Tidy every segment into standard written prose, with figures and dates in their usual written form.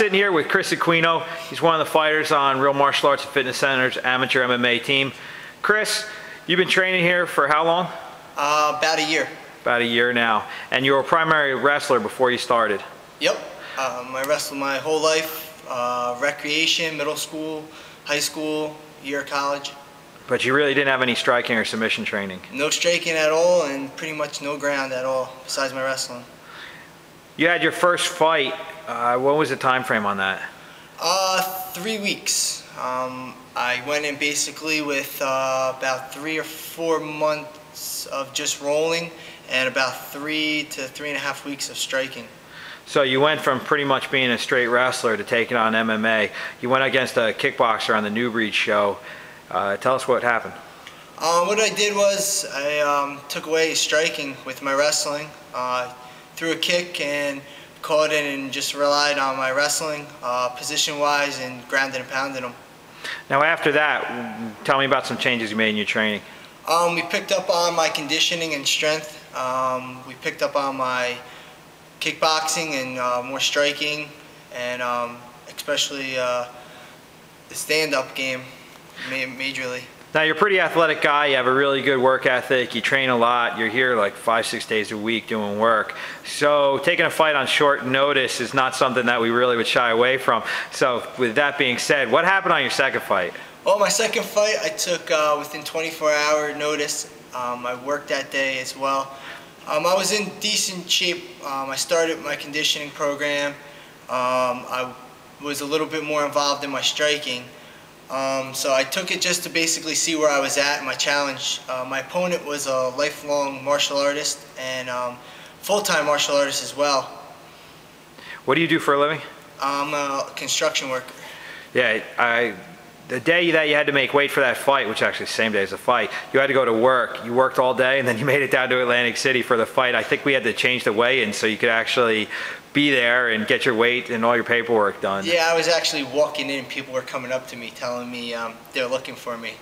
sitting here with Chris Aquino. He's one of the fighters on Real Martial Arts and Fitness Center's amateur MMA team. Chris, you've been training here for how long? About a year. About a year now. And you were a primary wrestler before you started? Yep. I wrestled my whole life, recreation, middle school, high school, year of college. But you really didn't have any striking or submission training? No striking at all, and pretty much no ground at all, besides my wrestling. You had your first fight. What was the time frame on that? 3 weeks. I went in basically with about 3 or 4 months of just rolling and about 3 to 3.5 weeks of striking. So you went from pretty much being a straight wrestler to taking on MMA. You went against a kickboxer on the New Breed show. Tell us what happened. What I did was I took away striking with my wrestling, threw a kick and caught it and just relied on my wrestling, position-wise, and grounded and pounded them. Now after that, tell me about some changes you made in your training. We picked up on my conditioning and strength. We picked up on my kickboxing and more striking, and especially the stand-up game majorly. Now you're a pretty athletic guy, you have a really good work ethic, you train a lot, you're here like 5-6 days a week doing work. So taking a fight on short notice is not something that we really would shy away from. So with that being said, what happened on your second fight? Well, my second fight I took within 24-hour notice. I worked that day as well. I was in decent shape. I started my conditioning program. I was a little bit more involved in my striking. So I took it just to basically see where I was at in my challenge. My opponent was a lifelong martial artist and full-time martial artist as well. What do you do for a living? I'm a construction worker. Yeah, the day that you had to make weight for that fight, which actually the same day as the fight, you had to go to work. You worked all day and then you made it down to Atlantic City for the fight. I think we had to change the weigh-in so you could actually be there and get your weight and all your paperwork done. Yeah, I was actually walking in and people were coming up to me telling me they're looking for me.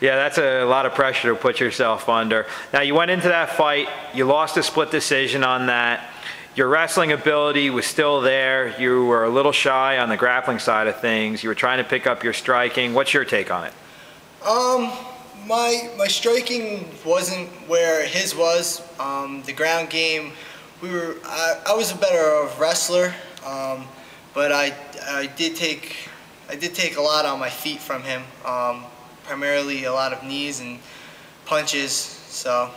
Yeah, that's a lot of pressure to put yourself under. Now you went into that fight, you lost a split decision on that. Your wrestling ability was still there. You were a little shy on the grappling side of things. You were trying to pick up your striking. What's your take on it? My striking wasn't where his was. The ground game, I was a better wrestler, but I did take a lot on my feet from him. Primarily a lot of knees and punches. So.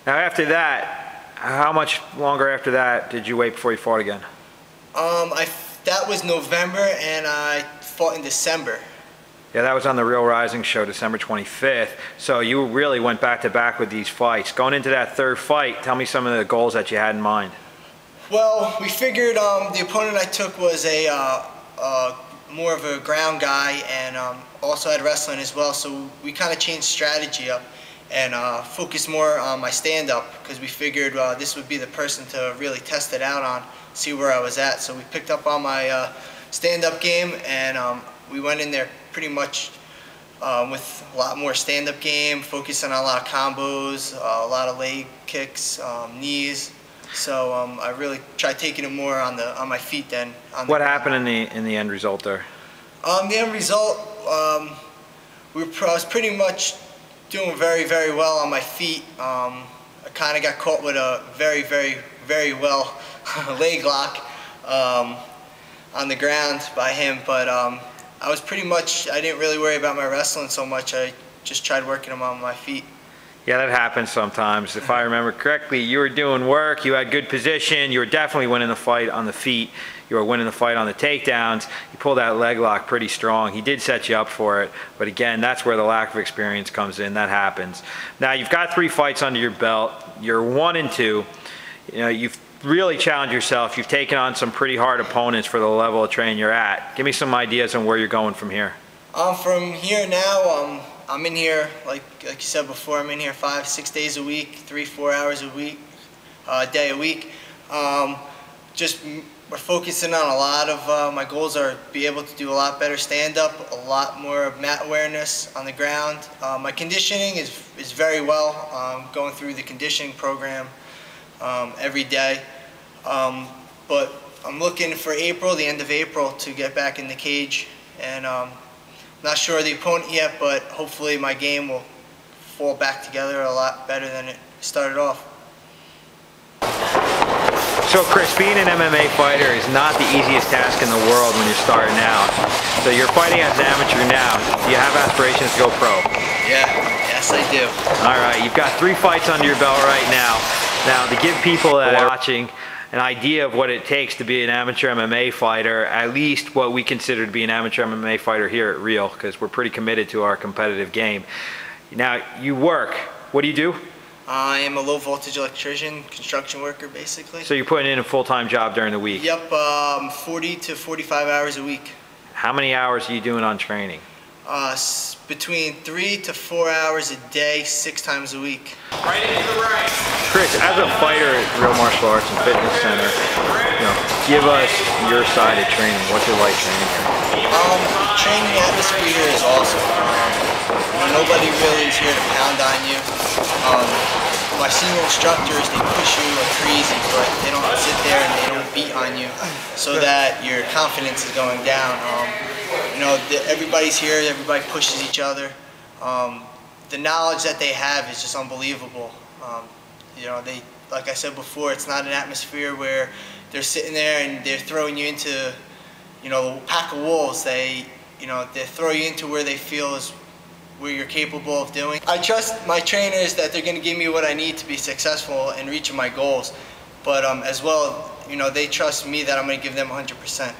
Now after that, how much longer after that did you wait before you fought again? That was November, and I fought in December. Yeah, that was on the Real Rising show, December 25th. So you really went back-to-back with these fights. Going into that third fight, tell me some of the goals that you had in mind. Well, we figured the opponent I took was more of a ground guy, and also had wrestling as well. So we kind of changed strategy up and focus more on my stand-up, because we figured this would be the person to really test it out on, see where I was at. So we picked up on my stand-up game, and we went in there pretty much with a lot more stand-up game, focusing on a lot of combos, a lot of leg kicks, knees. So I really tried taking it more on my feet than on the What ground. happened in the end result there? The end result, I was pretty much doing very, very well on my feet. I kind of got caught with a very, very, very well leg lock on the ground by him, but I was pretty much, I didn't really worry about my wrestling so much. I just tried working them on my feet. Yeah, that happens sometimes. If I remember correctly, you were doing work, you had good position, you were definitely winning the fight on the feet, you were winning the fight on the takedowns, you pulled that leg lock pretty strong. He did set you up for it, but again, that's where the lack of experience comes in. That happens. Now, you've got 3 fights under your belt. You're 1-2. You know, you've really challenged yourself. You've taken on some pretty hard opponents for the level of training you're at. Give me some ideas on where you're going from here. From here now, I'm in here, like you said before, I'm in here 5-6 days a week, 3-4 hours a week, day a week. We're focusing on a lot of, my goals are be able to do a lot better stand-up, a lot more mat awareness on the ground. My conditioning is very well, going through the conditioning program every day. But I'm looking for April, the end of April, to get back in the cage. And not sure of the opponent yet, but hopefully my game will fall back together a lot better than it started off. So Chris, being an MMA fighter is not the easiest task in the world when you're starting out. So you're fighting as an amateur now. Do you have aspirations to go pro? Yeah, yes I do. All right, you've got 3 fights under your belt right now. Now, to give people that are watching an idea of what it takes to be an amateur MMA fighter, at least what we consider to be an amateur MMA fighter here at Real, because we're pretty committed to our competitive game. Now, you work. What do you do? I am a low voltage electrician, construction worker basically. So you're putting in a full-time job during the week? Yep, 40 to 45 hours a week. How many hours are you doing on training? Between 3 to 4 hours a day, 6 times a week. Right into the right. Chris, as a fighter at Real Martial Arts and Fitness Center, give us your side of training. What's it like training here? Training atmosphere is awesome. Nobody really is here to pound on you. My senior instructors, they push you like crazy, but they don't sit there and they don't beat on you so that your confidence is going down. Everybody's here, everybody pushes each other. The knowledge that they have is just unbelievable. Like I said before, it's not an atmosphere where they're sitting there and they're throwing you into, a pack of wolves. They throw you into where they feel is where you're capable of doing. I trust my trainers that they're going to give me what I need to be successful in reaching my goals. But as well, they trust me that I'm going to give them 100%.